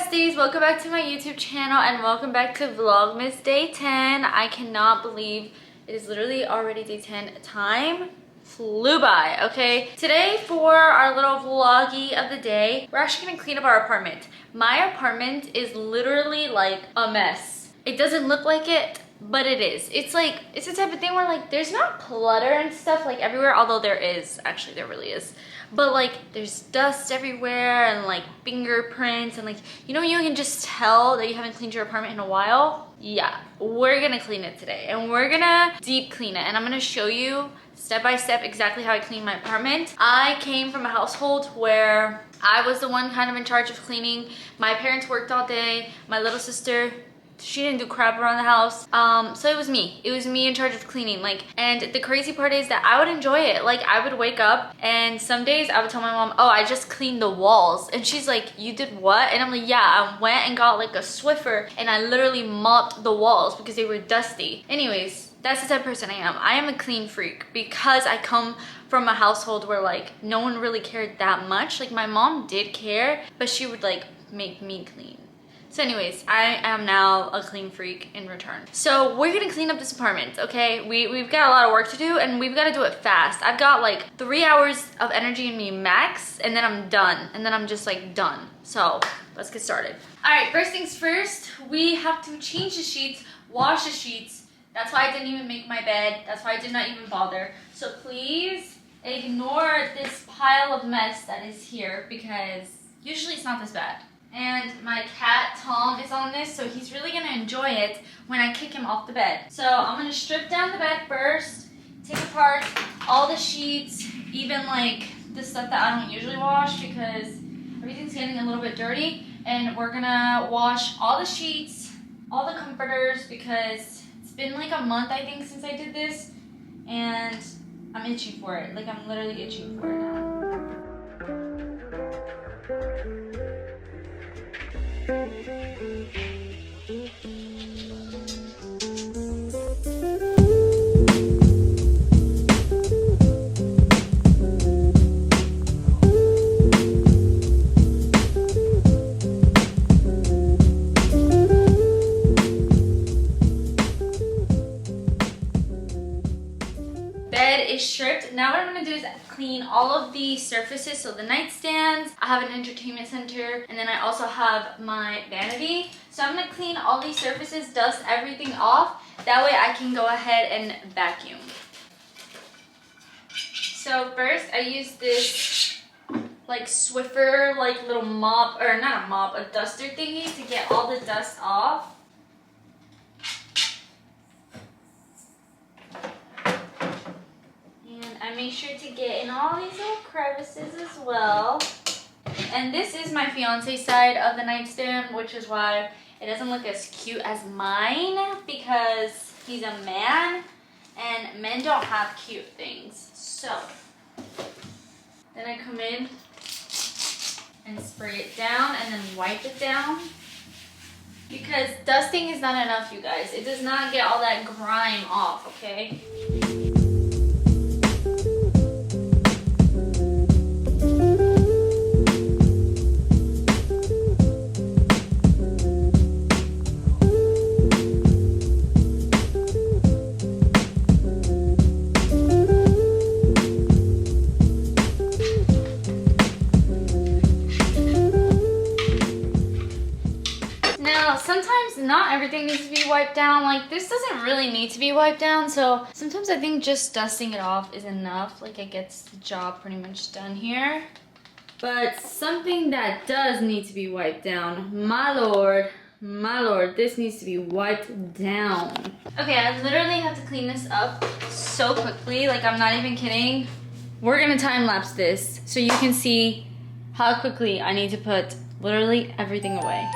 besties, welcome back to my YouTube channel and welcome back to Vlogmas Day 10. I cannot believe it is literally already day 10. Time flew by, okay? Today for our little vloggy of the day, we're actually gonna clean up our apartment. My apartment is literally like a mess. It doesn't look like it, but it is. It's like, it's the type of thing where like there's not clutter and stuff like everywhere, although there is, actually there really is. But like there's dust everywhere and like fingerprints and like, you know, you can just tell that you haven't cleaned your apartment in a while. Yeah, we're gonna clean it today and we're gonna deep clean it, and I'm gonna show you step by step exactly how I clean my apartment. I came from a household where I was the one kind of in charge of cleaning. My parents worked all day. My little sister, she didn't do crap around the house. So it was me in charge of cleaning. Like, and the crazy part is that I would enjoy it. Like, I would wake up and some days I would tell my mom, oh, I just cleaned the walls, and she's like, you did what? And I'm like, yeah, I went and got like a Swiffer and I literally mopped the walls because they were dusty. Anyways, that's the type of person I am. I am a clean freak because I come from a household where like no one really cared that much. Like, my mom did care, but she would like make me clean. So anyways, I am now a clean freak in return. So we're gonna clean up this apartment, okay? We've got a lot of work to do and we've gotta do it fast. I've got like 3 hours of energy in me max, and then I'm done. And then I'm just like done. So let's get started. All right, first things first, we have to change the sheets, wash the sheets. That's why I didn't even make my bed. That's why I did not even bother. So please ignore this pile of mess that is here because usually it's not this bad. And my cat, Tom, is on this, so he's really gonna enjoy it when I kick him off the bed. So I'm gonna strip down the bed first, take apart all the sheets, even like the stuff that I don't usually wash because everything's getting a little bit dirty. And we're gonna wash all the sheets, all the comforters, because it's been like a month, I think, since I did this. And I'm itching for it. Like, I'm literally itching for it now. Bed is stripped. Now what I'm gonna do is clean all of the surfaces. So the nightstands, I have an entertainment center, and then I also have my vanity. So I'm gonna clean all these surfaces, dust everything off. That way I can go ahead and vacuum. So first I use this like Swiffer, like little mop, or not a mop, a duster thingy to get all the dust off. I make sure to get in all these little crevices as well. And this is my fiance's side of the nightstand, which is why it doesn't look as cute as mine, because he's a man and men don't have cute things. So then I come in and spray it down and then wipe it down, because dusting is not enough, you guys. It does not get all that grime off, okay? Sometimes not everything needs to be wiped down. Like, this doesn't really need to be wiped down, so sometimes I think just dusting it off is enough. Like, it gets the job pretty much done here. But something that does need to be wiped down, my lord, this needs to be wiped down. Okay, I literally have to clean this up so quickly. Like, I'm not even kidding. We're gonna time lapse this so you can see how quickly I need to put literally everything away.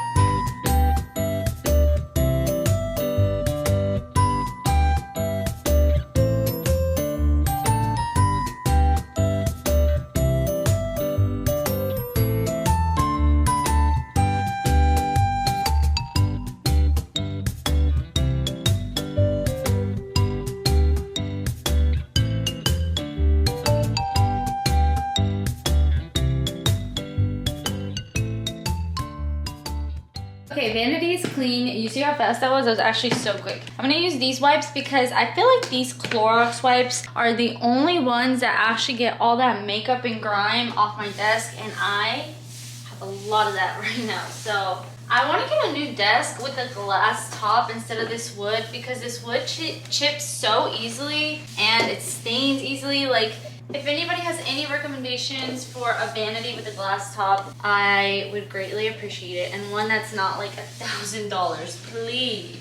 Okay, vanity is clean. You see how fast that was? That was actually so quick. I'm gonna use these wipes because I feel like these Clorox wipes are the only ones that actually get all that makeup and grime off my desk, and I have a lot of that right now. So I want to get a new desk with a glass top instead of this wood, because this wood chips so easily and it stains easily. Like, if anybody has any recommendations for a vanity with a glass top, I would greatly appreciate it. And one that's not like $1,000, please.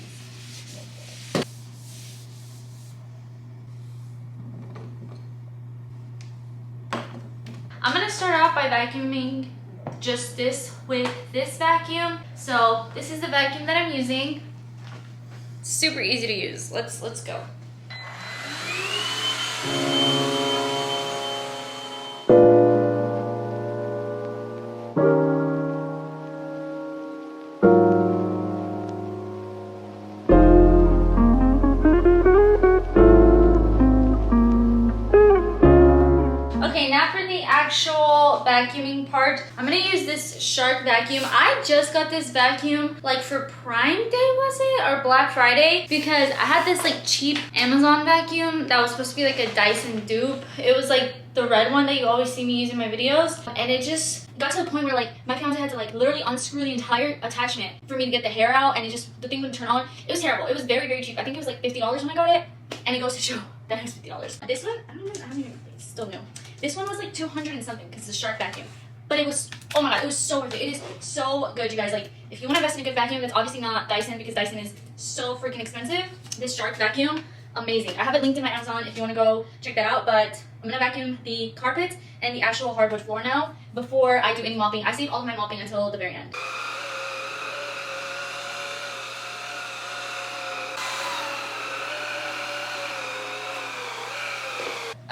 I'm gonna start off by vacuuming just this with this vacuum. So this is the vacuum that I'm using. Super easy to use. Let's go. Actual vacuuming part, I'm gonna use this Shark vacuum. I just got this vacuum like for Prime Day, was it, or Black Friday, because I had this like cheap Amazon vacuum that was supposed to be like a Dyson dupe. It was like the red one that you always see me use in my videos, and it just got to the point where like my fiance had to like literally unscrew the entire attachment for me to get the hair out, and the thing wouldn't turn on. It was terrible. It was very, very cheap. I think it was like $50 when I got it, and it goes to show that it was $50. This one, I don't even, it's still new. This one was like 200 and something because it's a Shark vacuum. But it was, oh my god, it was so worth it. It is so good, you guys. Like, if you want to invest in a good vacuum that's obviously not Dyson, because Dyson is so freaking expensive, this Shark vacuum, amazing. I have it linked in my Amazon if you want to go check that out. But I'm going to vacuum the carpet and the actual hardwood floor now before I do any mopping. I save all of my mopping until the very end.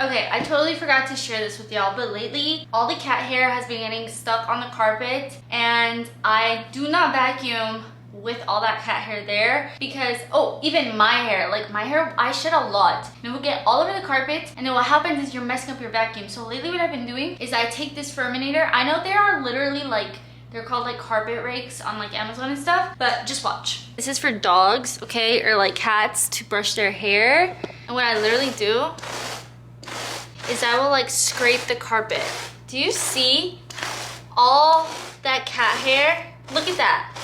Okay, I totally forgot to share this with y'all, but lately all the cat hair has been getting stuck on the carpet, and I do not vacuum with all that cat hair there because, oh, even my hair, like my hair, I shed a lot. And it will get all over the carpet, and then what happens is you're messing up your vacuum. So lately what I've been doing is I take this Furminator. I know there are literally like, they're called like carpet rakes on like Amazon and stuff, but just watch. This is for dogs, okay, or like cats to brush their hair. And what I literally do is I will like scrape the carpet. Do you see all that cat hair? Look at that.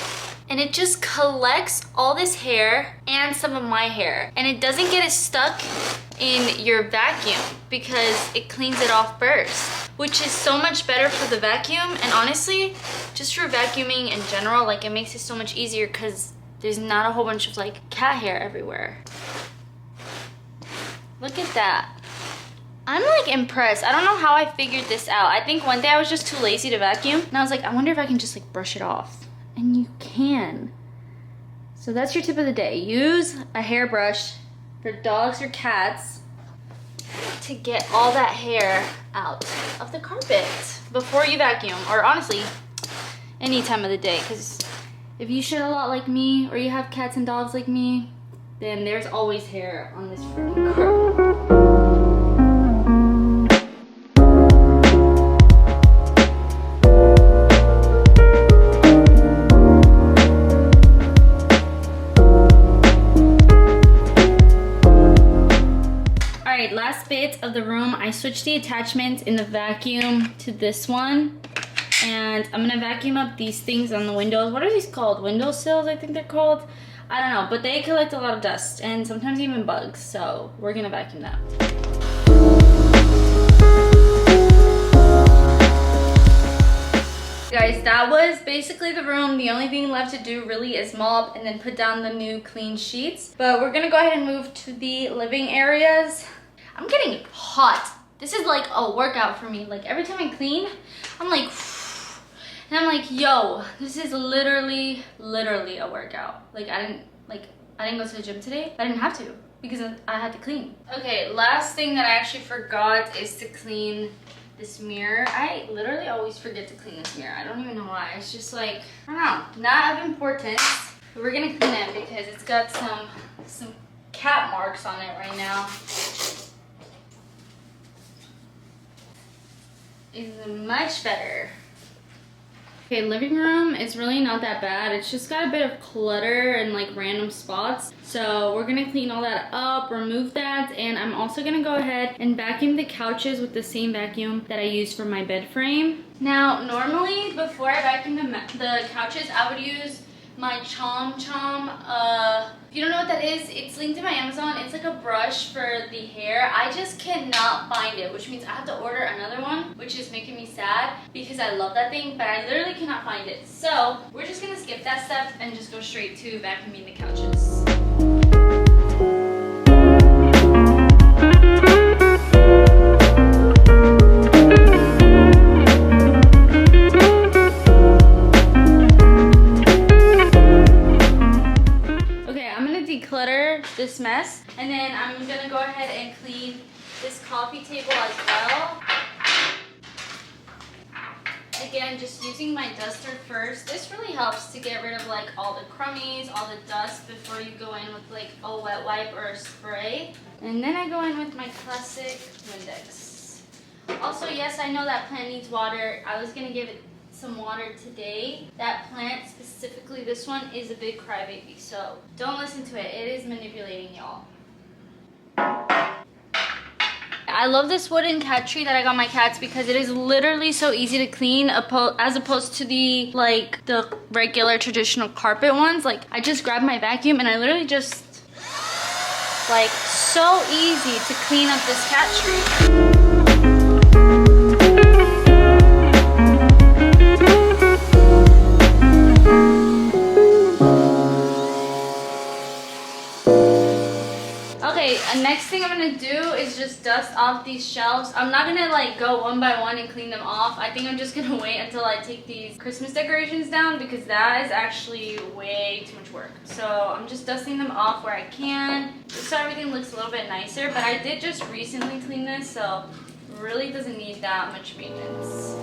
And it just collects all this hair and some of my hair. And it doesn't get it stuck in your vacuum because it cleans it off first, which is so much better for the vacuum. And honestly, just for vacuuming in general, like it makes it so much easier because there's not a whole bunch of like cat hair everywhere. Look at that. I'm like impressed. I don't know how I figured this out. I think one day I was just too lazy to vacuum, and I was like, I wonder if I can just like brush it off. And you can. So that's your tip of the day. Use a hairbrush for dogs or cats to get all that hair out of the carpet before you vacuum, or honestly, any time of the day. Because if you shed a lot like me, or you have cats and dogs like me, then there's always hair on this freaking carpet. Last bit of the room, I switched the attachment in the vacuum to this one, and I'm gonna vacuum up these things on the windows. What are these called? Windowsills, I think they're called. I don't know, but they collect a lot of dust and sometimes even bugs, so we're gonna vacuum that. Guys, that was basically the room. The only thing left to do really is mop and then put down the new clean sheets. But we're gonna go ahead and move to the living areas. I'm getting hot. This is like a workout for me. Like every time I clean, I'm like, and I'm like, yo, this is literally a workout. Like I didn't go to the gym today. I didn't have to because I had to clean. Okay, last thing that I actually forgot is to clean this mirror. I literally always forget to clean this mirror. I don't even know why. It's just like, I don't know, not of importance. But we're gonna clean it because it's got some cat marks on it right now. It's much better. Okay, living room is really not that bad. It's just got a bit of clutter and like random spots. So we're gonna clean all that up, remove that, and I'm also gonna go ahead and vacuum the couches with the same vacuum that I used for my bed frame. Now, normally before I vacuum the couches, I would use my Chom Chom. If you don't know what that is, it's linked in my Amazon. It's like a brush for the hair. I just cannot find it, which means I have to order another one, which is making me sad because I love that thing, but I literally cannot find it. So we're just gonna skip that step and just go straight to vacuuming the couches. Declutter this mess, and then I'm gonna go ahead and clean this coffee table as well. Again, just using my duster first. This really helps to get rid of like all the crummies, all the dust before you go in with like a wet wipe or a spray. And then I go in with my classic Windex. Also, yes, I know that plant needs water. I was gonna give it some water today. That plant, specifically this one, is a big crybaby, so don't listen to it. It is manipulating y'all. I love this wooden cat tree that I got my cats because it is literally so easy to clean as opposed to the regular traditional carpet ones. Like, I just grab my vacuum and I literally just, like, so easy to clean up this cat tree. Next thing I'm gonna do is just dust off these shelves. I'm not gonna like go one by one and clean them off. I think I'm just gonna wait until I take these Christmas decorations down because that is actually way too much work. So I'm just dusting them off where I can, just so everything looks a little bit nicer. But I did just recently clean this, so it really doesn't need that much maintenance.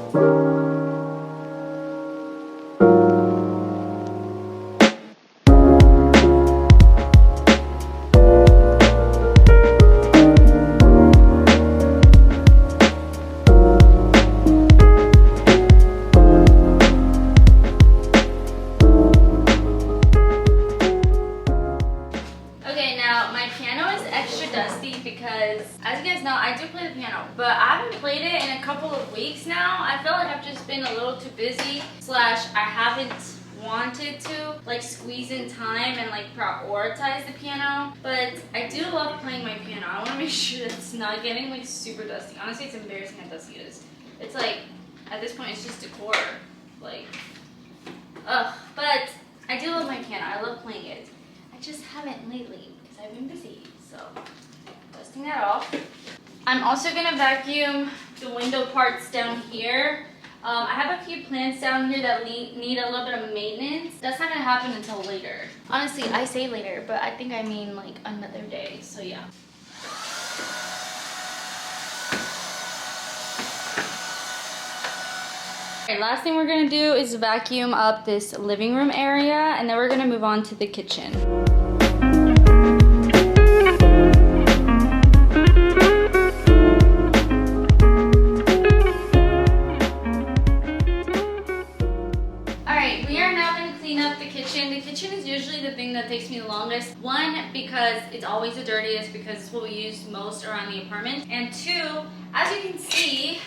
But I haven't played it in a couple of weeks now. I feel like I've just been a little too busy / I haven't wanted to like squeeze in time and like prioritize the piano. But I do love playing my piano. I want to make sure that it's not getting like super dusty. Honestly, it's embarrassing how dusty it is. It's like, at this point, it's just decor. Like, ugh. But I do love my piano. I love playing it. I just haven't lately because I've been busy. So, dusting that off. I'm also gonna vacuum the window parts down here. I have a few plants down here that need a little bit of maintenance. That's not gonna happen until later. Honestly, I say later, but I think I mean like another day, so yeah. Alright, last thing we're gonna do is vacuum up this living room area, and then we're gonna move on to the kitchen. That takes me the longest. One, because it's always the dirtiest because it's what we use most around the apartment, and two, as you can see,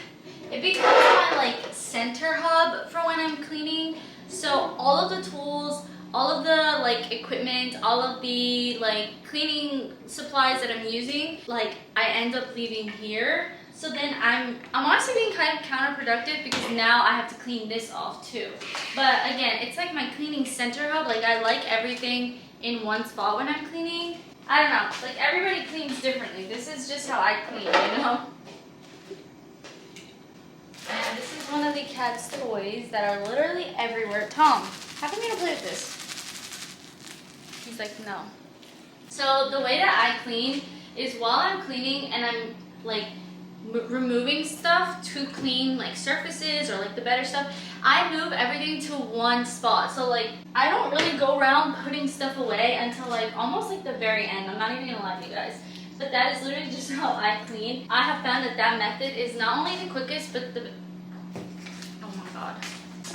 it becomes my like center hub for when I'm cleaning. So all of the tools, all of the like equipment, all of the like cleaning supplies that I'm using, like I end up leaving here. So then I'm honestly being kind of counterproductive because now I have to clean this off too. But again, it's like my cleaning center hub. Like I like everything in one spot when I'm cleaning. I don't know, like everybody cleans differently. This is just how I clean, you know? And this is one of the cat's toys that are literally everywhere. Tom, how come you don't play with this? He's like, no. So the way that I clean is while I'm cleaning and I'm like removing stuff to clean like surfaces or like the better stuff, I move everything to one spot. So like I don't really go around putting stuff away until like almost like the very end. I'm not even gonna lie to you guys, but that is literally just how I clean. I have found that that method is not only the quickest, but the, oh my god,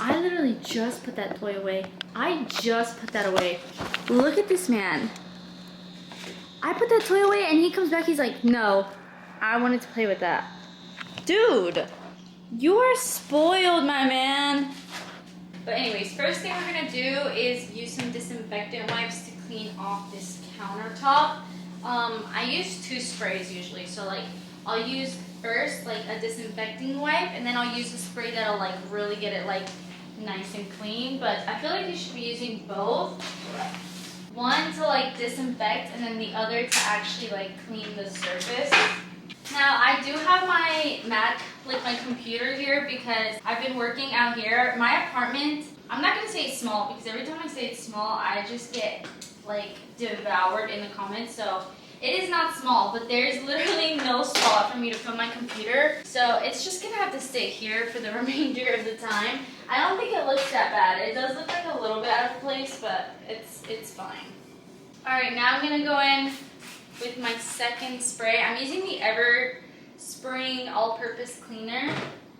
I literally just put that toy away. I just put that away. Look at this man. I put that toy away and he comes back, he's like, no, I wanted to play with that. Dude, you are spoiled, my man. But anyways, first thing we're gonna do is use some disinfectant wipes to clean off this countertop. I use 2 sprays usually, so like I'll use first like a disinfecting wipe, and then I'll use a spray that'll like really get it like nice and clean. But I feel like you should be using both. One to like disinfect and then the other to actually like clean the surface. Now I do have my Mac, like my computer here, because I've been working out here. My apartment, I'm not gonna say it's small because every time I say it's small, I just get like devoured in the comments. So it is not small, but there's literally no spot for me to put my computer. So it's just gonna have to stay here for the remainder of the time. I don't think it looks that bad. It does look like a little bit out of place, but it's fine. All right, now I'm gonna go in with my second spray. I'm using the Ever Spring All-Purpose Cleaner.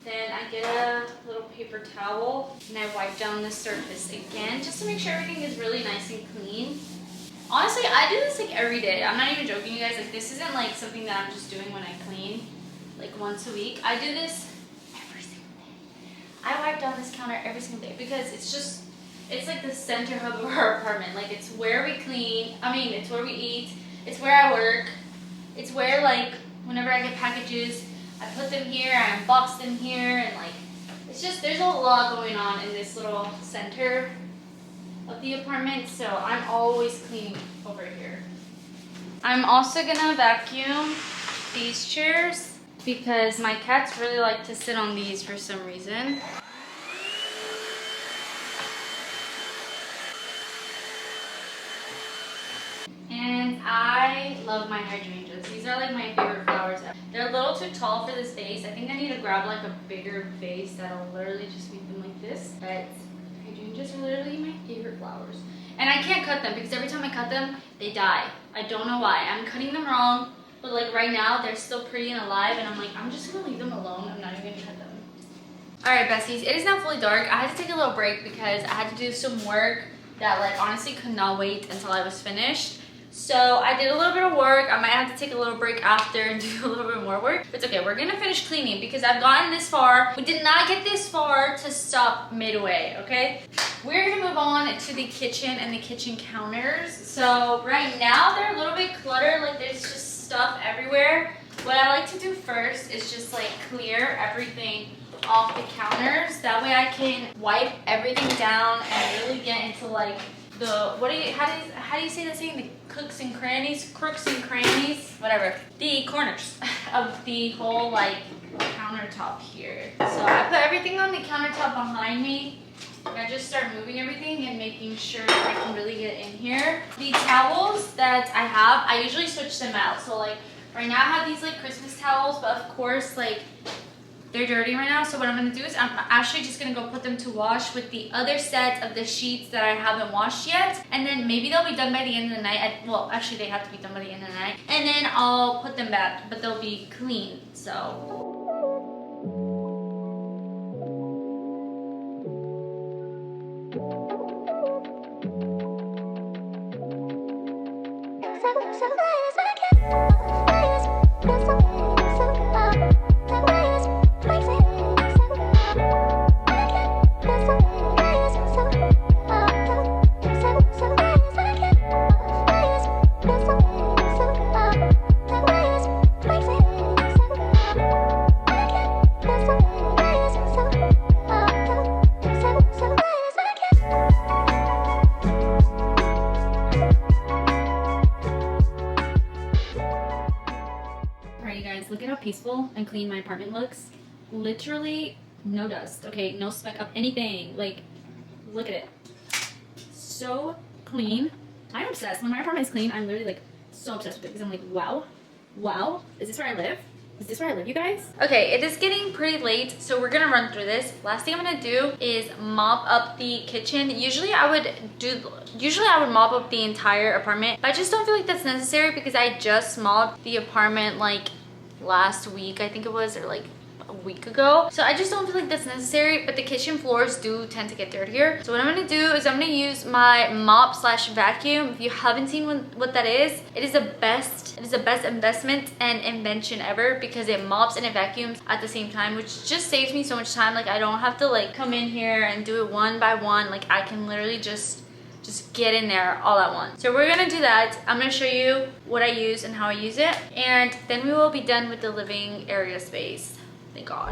Then I get a little paper towel and I wipe down the surface again just to make sure everything is really nice and clean. Honestly, I do this like every day. I'm not even joking, you guys. Like, this isn't like something that I'm just doing when I clean like once a week. I do this every single day. I wipe down this counter every single day because it's like the center hub of our apartment. Like, it's where we clean. I mean, it's where we eat. It's where I work. It's where, like, whenever I get packages, I put them here, I unbox them here, and like, it's just, there's a lot going on in this little center of the apartment, so I'm always cleaning over here. I'm also gonna vacuum these chairs because my cats really like to sit on these for some reason. And I love my hydrangeas. These are like my favorite flowers ever. They're a little too tall for this vase. I think I need to grab like a bigger vase that'll literally just make them like this. But hydrangeas are literally my favorite flowers. And I can't cut them because every time I cut them, they die. I don't know why. I'm cutting them wrong. But like right now, they're still pretty and alive. And I'm like, I'm just gonna leave them alone. I'm not even gonna cut them. Alright, besties, it is now fully dark. I had to take a little break because I had to do some work that like honestly could not wait until I was finished. So I did a little bit of work. I might have to take a little break after and do a little bit more work. But it's okay, we're gonna finish cleaning because I've gotten this far. We did not get this far to stop midway, okay? We're gonna move on to the kitchen and the kitchen counters. So right now they're a little bit cluttered, like there's just stuff everywhere. What I like to do first is just like clear everything off the counters. That way I can wipe everything down and really get into like the, how do you say that saying? The crooks and crannies, whatever. The corners of the whole like countertop here. So I put everything on the countertop behind me. I just start moving everything and making sure that I can really get in here. The towels that I have, I usually switch them out. So like right now I have these like Christmas towels, but of course like they're dirty right now, so what I'm going to do is I'm actually just going to go put them to wash with the other set of the sheets that I haven't washed yet. And then maybe they'll be done by the end of the night. Well, actually they have to be done by the end of the night. And then I'll put them back, but they'll be clean, so. Look at how peaceful and clean my apartment looks. Literally no dust, okay? No speck of anything. Like, look at it. So clean. I'm obsessed. When my apartment is clean, I'm literally like so obsessed with it because I'm like, wow. Wow. Is this where I live? Is this where I live, you guys? Okay, it is getting pretty late, so we're gonna run through this. Last thing I'm gonna do is mop up the kitchen. Usually I would mop up the entire apartment, but I just don't feel like that's necessary because I just mopped the apartment like last week, I think it was, or like a week ago. So I just don't feel like that's necessary, but the kitchen floors do tend to get dirtier. So what I'm gonna do is I'm gonna use my mop slash vacuum. If you haven't seen what that is, it is the best investment and invention ever, because it mops and it vacuums at the same time, which just saves me so much time. Like I don't have to like come in here and do it one by one. Like I can literally just get in there all at once. So we're gonna do that. I'm gonna show you what I use and how I use it, and then we will be done with the living area space. Thank God.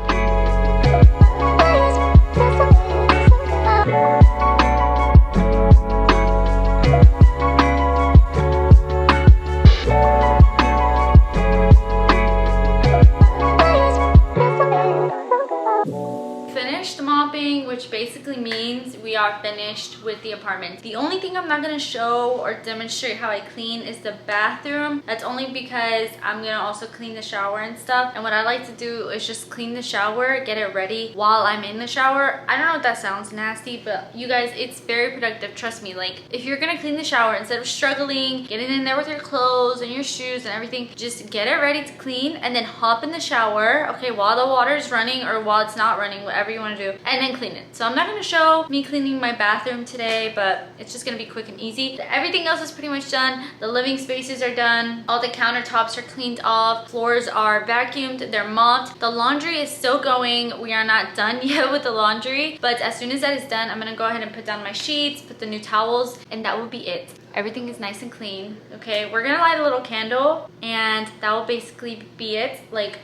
Which basically means we are finished with the apartment. The only thing I'm not gonna show or demonstrate how I clean is the bathroom. That's only because I'm gonna also clean the shower and stuff. And what I like to do is just clean the shower, get it ready while I'm in the shower. I don't know if that sounds nasty, but you guys, it's very productive. Trust me. Like if you're gonna clean the shower, instead of struggling, getting in there with your clothes and your shoes and everything, just get it ready to clean and then hop in the shower, okay, while the water is running or while it's not running, whatever you want to do, and then clean it. So I'm not going to show me cleaning my bathroom today, but it's just going to be quick and easy. Everything else is pretty much done. The living spaces are done. All the countertops are cleaned off. Floors are vacuumed. They're mopped. The laundry is still going. We are not done yet with the laundry, but as soon as that is done, I'm going to go ahead and put down my sheets, put the new towels, and that will be it. Everything is nice and clean. Okay, we're going to light a little candle, and that will basically be it. Like,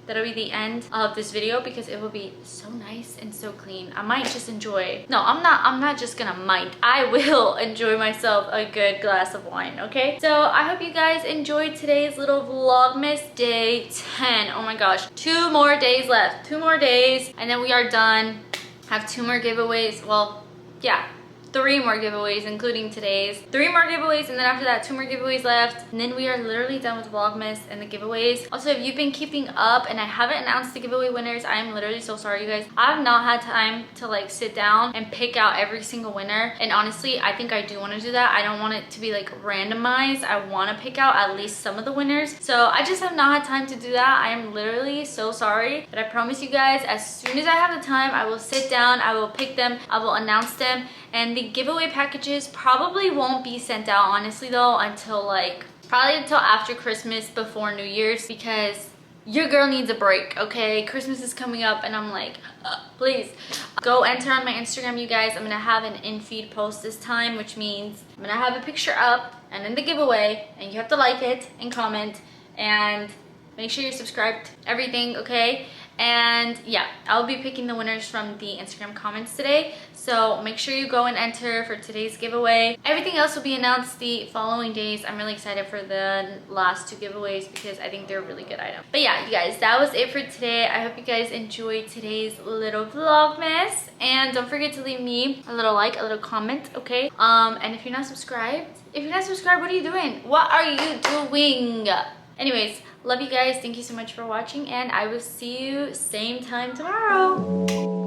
that'll be the end of this video because it will be so nice and so clean. I might just enjoy, no, I'm not just gonna might. I will enjoy myself a good glass of wine, okay? So I hope you guys enjoyed today's little Vlogmas day 10. Oh my gosh, 2 more days left. 2 more days and then we are done. Have 2 more giveaways. Well, yeah. 3 more giveaways, including today's. 3 more giveaways, and then after that, 2 more giveaways left. And then we are literally done with Vlogmas and the giveaways. Also, if you've been keeping up and I haven't announced the giveaway winners, I am literally so sorry, you guys. I have not had time to like sit down and pick out every single winner. And honestly, I think I do want to do that. I don't want it to be like randomized. I want to pick out at least some of the winners. So I just have not had time to do that. I am literally so sorry. But I promise you guys, as soon as I have the time, I will sit down, I will pick them, I will announce them. And the giveaway packages probably won't be sent out, honestly though, until like probably until after Christmas, before New Year's, because your girl needs a break, okay? Christmas is coming up and I'm like, please go enter on my Instagram, you guys. I'm gonna have an in-feed post this time, which means I'm gonna have a picture up and then the giveaway, and you have to like it and comment and make sure you're subscribed, everything, okay? And yeah, I'll be picking the winners from the Instagram comments today. So make sure you go and enter for today's giveaway. Everything else will be announced the following days. I'm really excited for the last 2 giveaways because I think they're really good items. But yeah, you guys, that was it for today. I hope you guys enjoyed today's little Vlogmas. And don't forget to leave me a little like, a little comment, okay? And if you're not subscribed, what are you doing? What are you doing? Anyways, love you guys. Thank you so much for watching, and I will see you same time tomorrow.